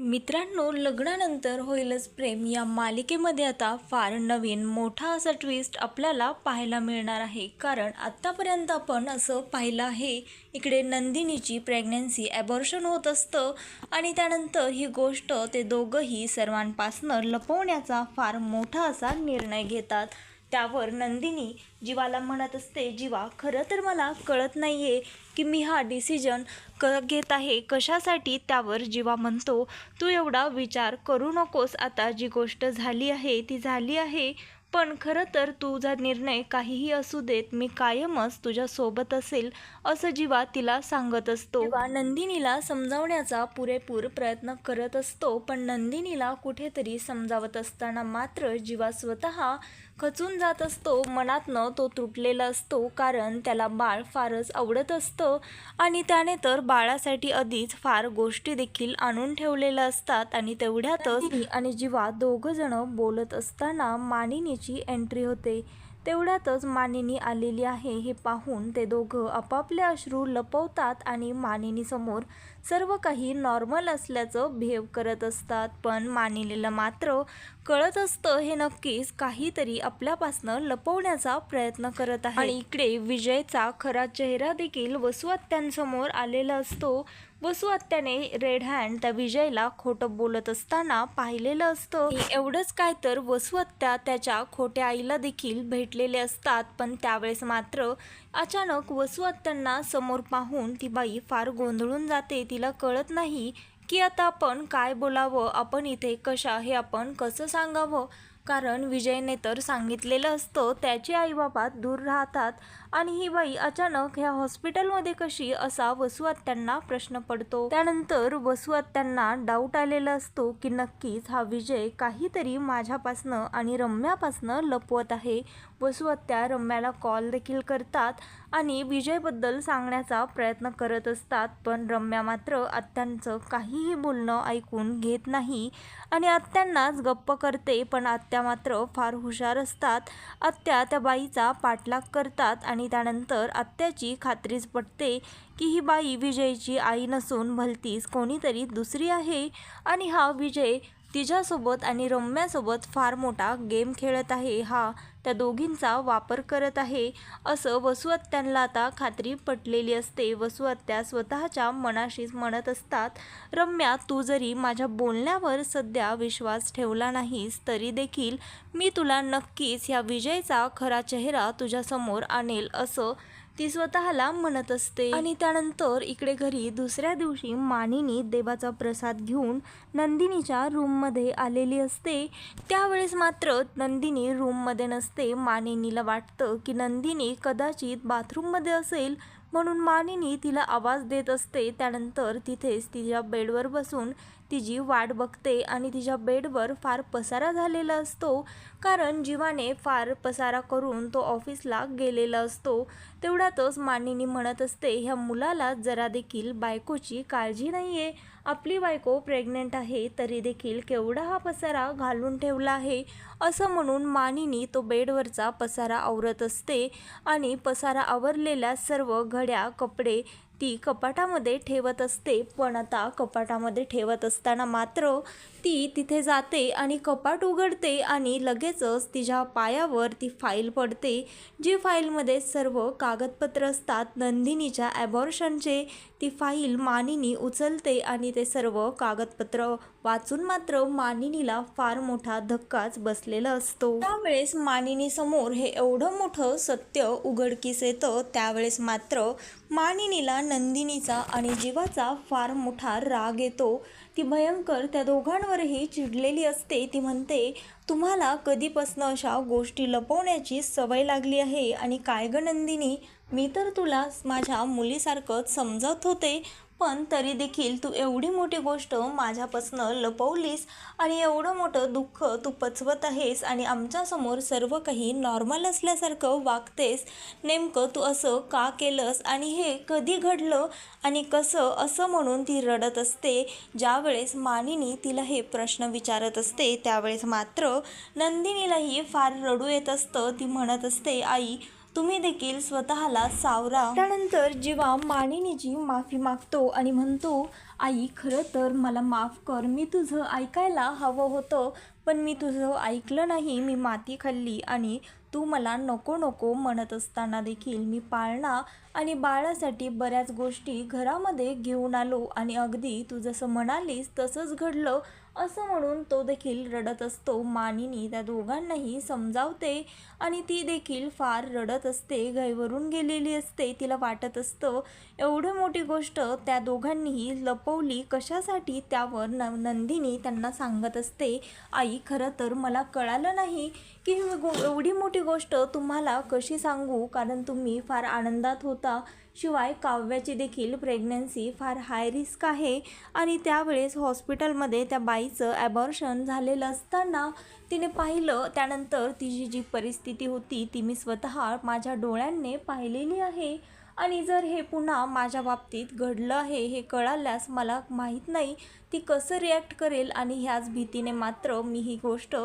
मित्रांनो, लग्नानंतर होईलच प्रेम या मालिकेमध्ये आता फार नवीन मोठा असा ट्विस्ट आपल्याला पाहायला मिळणार आहे. कारण आत्तापर्यंत आपण असं पाहिलं आहे, इकडे नंदिनीची प्रेग्नन्सी ॲबॉर्शन होत असतं आणि त्यानंतर ही गोष्ट ते दोघंही सर्वांपासनं लपवण्याचा फार मोठा असा निर्णय घेतात. त्यावर नंदिनी जीवाला म्हणत असते, जीवा खरं तर मला कळत नाही आहे की मी हा डिसिजन घेत आहे कशासाठी. त्यावर जीवा म्हणतो, तू एवढा विचार करू नकोस, आता जी गोष्ट झाली आहे ती झाली आहे, पण खरं तर तुझा निर्णय काहीही असू देत, मी कायमच तुझ्यासोबत असेल, असं जीवा तिला सांगत असतो. जीवा नंदिनीला समजावण्याचा पुरेपूर प्रयत्न करत असतो, पण नंदिनीला कुठेतरी समजावत असताना मात्र जीवा स्वतः खचून जात असतो. मनातनं तो तुटलेला असतो, कारण त्याला बाळ फारच आवडत असतं आणि त्याने तर बाळासाठी आधीच फार गोष्टी देखील आणून ठेवलेल्या असतात. आणि तेवढ्यातच आणि जीवा दोघं जण बोलत असताना मानिनीची एंट्री होते. तेवढ्यातच मानिनी आलेली आहे हे पाहून ते दोघं आपापले अश्रू लपवतात आणि मानिनीसमोर सर्व काही नॉर्मल असल्याचं बिहेव करत असतात. पण मानिनीला मात्र कळत असतं हे नक्कीच काहीतरी आपल्यापासनं लपवण्याचा प्रयत्न करत आहे. आणि इकडे विजयचा खरा चेहरा देखील वसू आत्यांसमोर आलेला असतो. वसू आत्याने रेड हँड त्या विजयला खोटं बोलत असताना पाहिलेलं असतं. एवढंच काय तर वसू आत्या त्याच्या खोट्या आईला देखील भेटलेले असतात. पण त्यावेळेस मात्र अचानक वसू आत्यांना समोर पाहून ती बाई फार गोंधळून जाते. तिला कळत नाही की आता आपण काय बोलावं, आपण इथे कशा, हे आपण कसं सांगावं. कारण विजयने तर सांगितलेलं असतं त्याचे आईबाबा दूर राहतात आणि ही बाई अचानक ह्या हॉस्पिटलमध्ये कशी, असा वसू आत्यांना प्रश्न पडतो. त्यानंतर वसू आत्यांना डाऊट आलेला असतो की नक्कीच हा विजय काहीतरी माझ्यापासनं आणि रम्यापासनं लपवत आहे. वसू आत्या रम्याला कॉल देखील करतात आणि विजयबद्दल सांगण्याचा प्रयत्न करत असतात. पण रम्या मात्र आत्यांचं काहीही बोलणं ऐकून घेत नाही आणि आत्यांनाच गप्प करते. पण आत्या मात्र फार हुशार असतात. आत्या त्या बाईचा पाठलाग करतात आणि त्यानंतर आत्याची खात्रीच पटते की ही बाई विजयची आई नसून भलतीच कोणीतरी दुसरी आहे आणि हा विजय तिच्यासोबत आणि रम्यासोबत फार मोठा गेम खेळत आहे, हा त्या दोघींचा वापर करत आहे, असं वसू आत्यांना आता खात्री पटलेली असते. वसू आत्या स्वतःच्या मनाशीच म्हणत असतात, रम्या तू जरी माझ्या बोलण्यावर सध्या विश्वास ठेवला नाहीस तरी देखील मी तुला नक्कीच ह्या विजयचा खरा चेहरा तुझ्यासमोर आणेल, असं ती स्वतःला म्हणत असते. आणि त्यानंतर इकडे घरी दुसऱ्या दिवशी मानिनी देवाचा प्रसाद घेऊन नंदिनीच्या रूममध्ये आलेली असते. त्यावेळेस मात्र नंदिनी रूममध्ये नसते. मानिनीला वाटतं की नंदिनी कदाचित बाथरूममध्ये असेल, म्हणून मानिनी तिला आवाज देत असते. त्यानंतर तिथेच तिच्या बेडवर बसून तिची वाट बघते आणि तिच्या बेडवर फार पसारा झालेला असतो, कारण जीवाने फार पसारा करून तो ऑफिसला गेलेला असतो. तेवढ्यातच मानिनी म्हणत असते, ह्या मुलाला जरा देखील बायकोची काळजी नाही आहे, आपली बायको प्रेग्नेंट आहे तरी देखील केवढा हा पसारा घालून ठेवला आहे, असं म्हणून मानिनी तो बेडवरचा पसारा आवरत असते आणि पसारा आवरलेल्या सर्व घड्या कपडे ती कपाटामध्ये ठेवत असते. पण आता कपाटामध्ये ठेवत असताना मात्र ती तिथे जाते आणि कपाट उघडते आणि लगेचच तिच्या पायावर ती फाईल पडते, जी फाईलमध्ये सर्व कागदपत्र असतात नंदिनीच्या ॲबॉर्शनचे. ती फाईल मानिनी उचलते आणि ते सर्व कागदपत्र वाचून मात्र मानिनीला फार मोठा धक्काच बसलेला असतो. त्यावेळेस मानिनी समोर हे एवढं मोठं सत्य उघडकीस येतं. त्यावेळेस मात्र मानिनीला नंदिनीचा आणि जीवाचा फार मोठा राग येतो. ती भयंकर त्या दोघांवरही चिडलेली असते. ती म्हणते, तुम्हाला कधीपासून अशा गोष्टी लपवण्याची सवय लागली आहे, आणि काय ग नंदिनी, मी तर तुला माझ्या मुलीसारखंच समजत होते, पण तरी देखील तू एवढी मोठी गोष्ट माझ्यापासनं लपवलीस आणि एवढं मोठं दुःख तू पचवत आहेस आणि आमच्यासमोर सर्व काही नॉर्मल असल्यासारखं वागतेस. नेमकं तू असं का केलंस आणि हे कधी घडलं आणि कसं, असं म्हणून ती रडत असते. ज्यावेळेस मानिनी तिला हे प्रश्न विचारत असते त्यावेळेस मात्र नंदिनीलाही फार रडू येत असतं. ती म्हणत असते, आई तुम्ही देखील स्वतःला सावरा. त्यानंतर जीवा मानिनीची माफी मागतो आणि म्हणतो, आई खरं तर मला माफ कर, मी तुझं ऐकायला हवं होतं पण मी तुझं ऐकलं नाही. मी माती खाल्ली आणि तू मला नको नको म्हणत असताना देखील मी पाळणा आणि बाळासाठी बऱ्याच गोष्टी घरामध्ये घेऊन आलो आणि अगदी तू जसं म्हणालीस तसंच घडलं असं म्हणून तो देखील रडत असतो. मानिनी त्या दोघांनाही समजावते आणि ती देखील फार रडत असते, घाईवरून गेलेली असते. तिला वाटत असतं एवढी मोठी गोष्ट त्या दोघांनीही लपवली कशासाठी. त्यावर नंदिनी त्यांना सांगत असते, आई खरं तर मला कळालं नाही की एवढी मोठी गोष्ट तुम्हाला कशी सांगू, कारण तुम्ही फार आनंदात होता. शिवाय काव्याची देखील प्रेग्नन्सी फार हाय रिस्क आहे आणि त्यावेळेस हॉस्पिटलमध्ये त्या बाईचं ॲबॉर्शन झालेलं असताना तिने पाहिलं. त्यानंतर तिची जी परिस्थिती होती ती मी स्वतः माझ्या डोळ्यांनी पाहिलेली आहे आणि जर हे पुन्हा माझ्या बाबतीत घडलं आहे हे कळाल्यास मला माहीत नाही ती कसं रिॲक्ट करेल आणि ह्याच भीतीने मात्र मी ही गोष्ट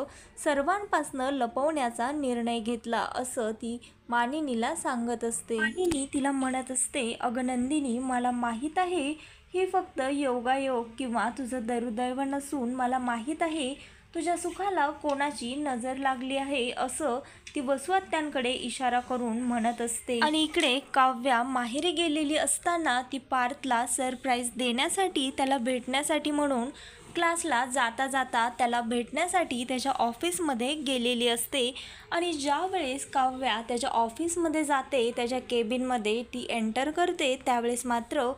सर्वांपासनं लपवण्याचा निर्णय घेतला, असं ती मानिनीला सांगत असते. मानिनी तिला म्हणत असते, अगं नंदिनी मला माहीत आहे हे फक्त योगायोग किंवा तुझं दुर्दैव नसून मला माहीत आहे तुझ्या सुखाला कोणाची नजर लागली आहे, असं ती वसुहत्यांकडे इशारा करून म्हणत असते. आणि इकडे काव्या माहेरी गेलेली असताना ती पार्थला सरप्राईज देण्यासाठी त्याला भेटण्यासाठी म्हणून क्लासला जाता जाता त्याला भेटण्यासाठी त्याच्या ऑफिसमध्ये गेलेली असते. आणि ज्या वेळेस काव्या त्याच्या ऑफिसमध्ये जाते, त्याच्या केबिनमध्ये ती एंटर करते, त्यावेळेस मात्र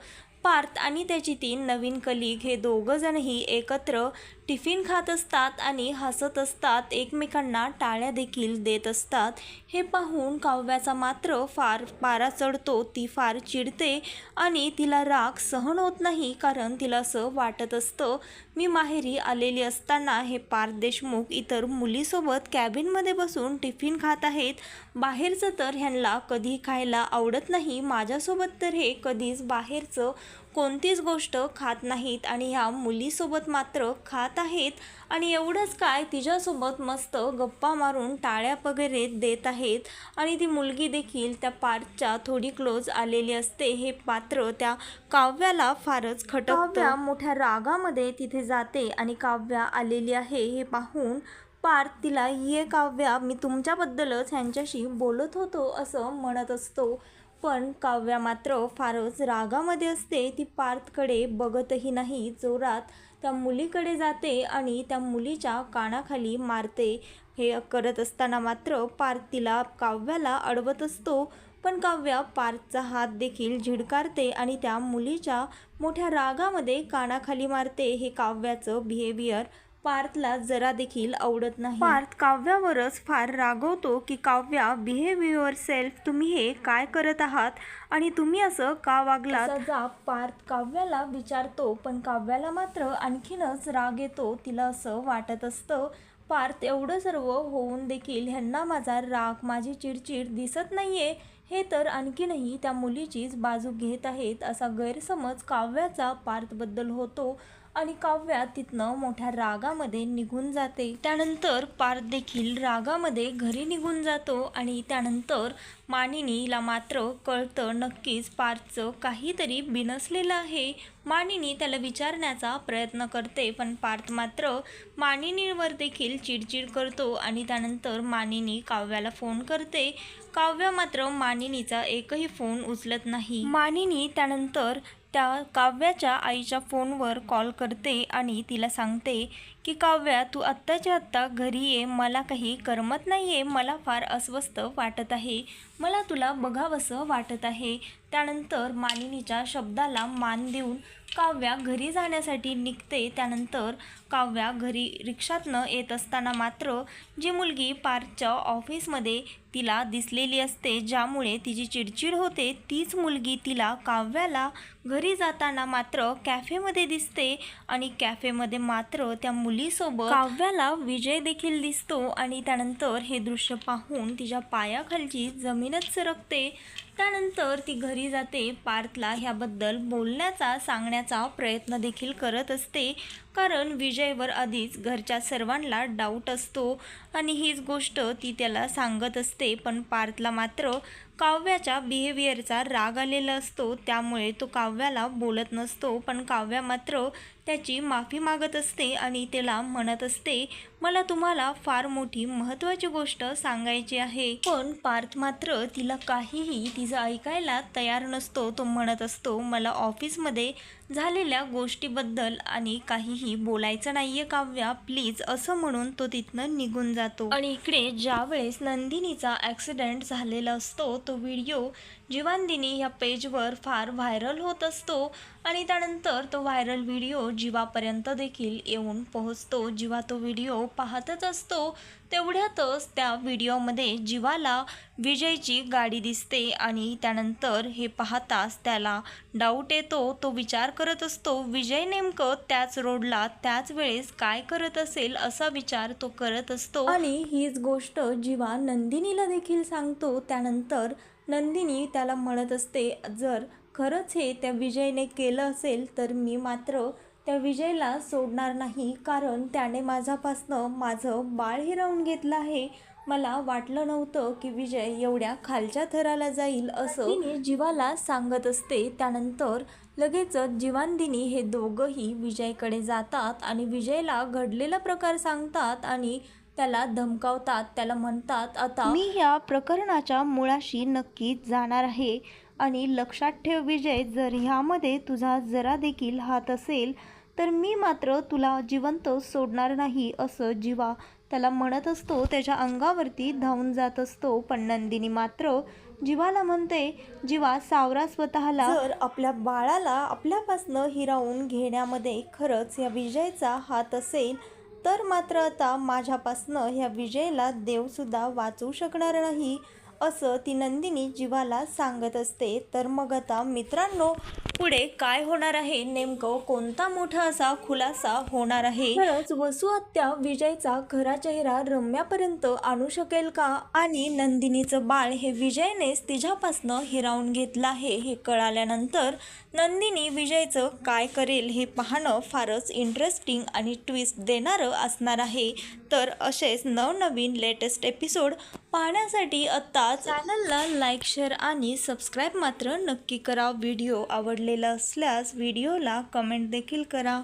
पार्थ आणि त्याची ती नवीन कलीग हे दोघंजणही एकत्र टिफिन खात असतात आणि हसत असतात, एकमेकांना टाळ्या देखील देत असतात. हे पाहून काव्याचा मात्र फार पारा चढतो. ती फार चिडते आणि तिला राग सहन होत नाही, कारण तिला असं वाटत असतं मी माहेरी आलेली असताना हे पार्थ देशमुख इतर मुलीसोबत कॅबिनमध्ये बसून टिफिन खात आहेत. बाहेरचं तर ह्यांना कधी खायला आवडत नाही, माझ्यासोबत तर हे कधीच बाहेरचं कोणतीच गोष्ट खात नाहीत आणि ह्या मुलीसोबत मात्र खात आहेत. आणि एवढंच काय, तिच्यासोबत मस्त गप्पा मारून टाळ्या वगैरे देत आहेत आणि ती मुलगी देखील त्या पार्थच्या थोडी क्लोज आलेली असते. हे पात्र त्या काव्याला फारच खटकतं. काव्या मोठ्या रागामध्ये तिथे जाते आणि काव्या आलेली आहे हे पाहून पार्थ तिला, ये काव्या मी तुमच्याबद्दलच ह्यांच्याशी बोलत होतो असं म्हणत असतो. पण काव्या मात्र फारच रागामध्ये असते. ती पार्थकडे बघतही नाही, जोरात त्या मुलीकडे जाते आणि त्या मुलीच्या कानाखाली मारते. हे करत असताना मात्र पार्थ तिला काव्याला अडवत असतो, पण काव्या पार्थचा हात देखील झिडकारते आणि त्या मुलीच्या मोठ्या रागामध्ये कानाखाली मारते. हे काव्याचं बिहेवियर पार्थला जरा देखील आवडत नाही. पार्थ काव्यावरच फार रागवतो की काव्या, बिहेव युअर सेल्फ, तुम्ही हे काय करत आहात आणि तुम्ही असं का वागलात. जाब पार्थ काव्याला विचारतो, पण काव्याला मात्र आणखीनच राग येतो. तिला असं वाटत असतं पार्थ एवढं सर्व होऊन देखील ह्यांना माझा राग, माझी चिडचिड दिसत नाहीये, हे तर आणखीनही त्या मुलीचीच बाजू घेत आहेत, असा गैरसमज काव्याचा पार्थबद्दल होतो आणि काव्या तिथनं मोठ्या रागामध्ये निघून जाते. त्यानंतर पार्थ देखील रागामध्ये घरी निघून जातो आणि त्यानंतर मानिनीला मात्र कळतं नक्कीच पार्थचं काहीतरी बिनसलेलं आहे. मानिनी त्याला विचारण्याचा प्रयत्न करते, पण पार्थ मात्र मानिनीवर देखील चिडचिड करतो आणि त्यानंतर मानिनी काव्याला फोन करते. काव्या मात्र मानिनीचा एकही फोन उचलत नाही. मानिनी त्यानंतर त्या काव्याच्या आईच्या फोनवर कॉल करते आणि तिला सांगते की काव्या, तू आत्ताच्या आत्ता घरी ये, मला काही करमत नाही आहे, मला फार अस्वस्थ वाटत आहे, मला तुला बघावंसं वाटत आहे. त्यानंतर मानिनीच्या शब्दाला मान देऊन काव्या घरी जाण्यासाठी निघते. त्यानंतर काव्या घरी रिक्षातनं येत असताना मात्र जी मुलगी पार्थच्या ऑफिसमध्ये तिला दिसलेली असते, ज्यामुळे तिची चिडचिड होते, तीच मुलगी तिला काव्याला घरी जाताना मात्र कॅफेमध्ये दिसते आणि कॅफेमध्ये मात्र त्या मुलीसोबत काव्याला विजय देखील दिसतो आणि त्यानंतर हे दृश्य पाहून तिच्या पायाखालची जमीनच सरकते. त्यानंतर ती घरी जाते. पार्थला ह्याबद्दल सांगण्याचा प्रयत्न देखील करत असते, कारण विजयवर आधीच घरच्या सर्वांना डाऊट असतो आणि हीच गोष्ट ती त्याला सांगत असते. पण पार्थला मात्र काव्याच्या बिहेवियरचा राग आलेला असतो, त्यामुळे तो काव्याला बोलत नसतो. पण काव्या मात्र त्याची माफी मागत असते आणि त्याला म्हणत असते, मला तुम्हाला फार मोठी महत्त्वाची गोष्ट सांगायची आहे. पण पार्थ मात्र तिला काहीही तिचं ऐकायला तयार नसतो. तो म्हणत असतो, मला ऑफिसमध्ये झालेल्या गोष्टीबद्दल आणि काहीही बोलायचं नाहीये काव्या, प्लीज, असं म्हणून तो तिथनं निघून जातो. आणि इकडे ज्यावेळेस नंदिनीचा ॲक्सिडेंट झालेला असतो तो व्हिडिओ जीवानंदिनी ह्या पेजवर फार व्हायरल होत असतो आणि त्यानंतर तो व्हायरल व्हिडिओ जीवापर्यंत देखील येऊन पोहोचतो. जीवा तो व्हिडिओ पाहतच असतो. तेवढ्यातच त्या व्हिडिओमध्ये जीवाला विजयची गाडी दिसते आणि त्यानंतर हे पाहताच त्याला डाऊट येतो. तो विचार करत असतो, विजय नेमकं त्याच रोडला त्याच वेळेस काय करत असेल असा विचार तो करत असतो. आणि हीच गोष्ट जीवा नंदिनीला देखील सांगतो. त्यानंतर नंदिनी त्याला म्हणत असते, जर खरंच हे त्या विजयने केलं असेल तर मी मात्र त्या विजयला सोडणार नाही, कारण त्याने माझ्यापासनं माझं बाळ हिरावून घेतलं आहे. मला वाटलं नव्हतं की विजय एवढ्या खालच्या थराला जाईल असं तिने जीवाला सांगत असते. त्यानंतर लगेचच जीवानंदिनी हे दोघंही विजयकडे जातात आणि विजयला घडलेला प्रकार सांगतात आणि त्याला धमकावतात. त्याला म्हणतात, आता मी या प्रकरणाच्या मुळाशी नक्कीच जाणार आहे आणि लक्षात ठेव विजय, जर ह्यामध्ये तुझा जरा देखील हात असेल तर मी मात्र तुला जिवंत सोडणार नाही, असं जीवा त्याला म्हणत असतो. त्याच्या अंगावरती धावून जात असतो. पण नंदिनी मात्र जीवाला म्हणते, जीवा सावरा स्वतःला, जर आपल्या बाळाला आपल्यापासनं हिरावून घेण्यामध्ये खरंच या विजयचा हात असेल तर मात्र आता माझ्यापासनं ह्या विजयला देवसुद्धा वाचवू शकणार नाही, असं ती नंदिनी जीवाला सांगत असते. तर मग आता मित्रांनो, पुढे काय होणार आहे, नेमकं कोणता मोठा असा खुलासा होणार आहे? खरंच वसू आत्या विजयचा खरा चेहरा रम्यापर्यंत आणू शकेल का? आणि नंदिनीचं बाळ हे विजयनेच तिच्यापासनं हिरावून घेतलं आहे हे कळाल्यानंतर नंदिनी विजयचं काय करेल हे पाहणं फारच इंटरेस्टिंग आणि ट्विस्ट देणारं असणार आहे. तर असेच नवनवीन लेटेस्ट एपिसोड पाहण्यासाठी आत्ता चॅनलला लाईक, शेअर आणि सबस्क्राईब मात्र नक्की करा. व्हिडिओ आवडलेला असल्यास व्हिडिओला कमेंट देखील करा.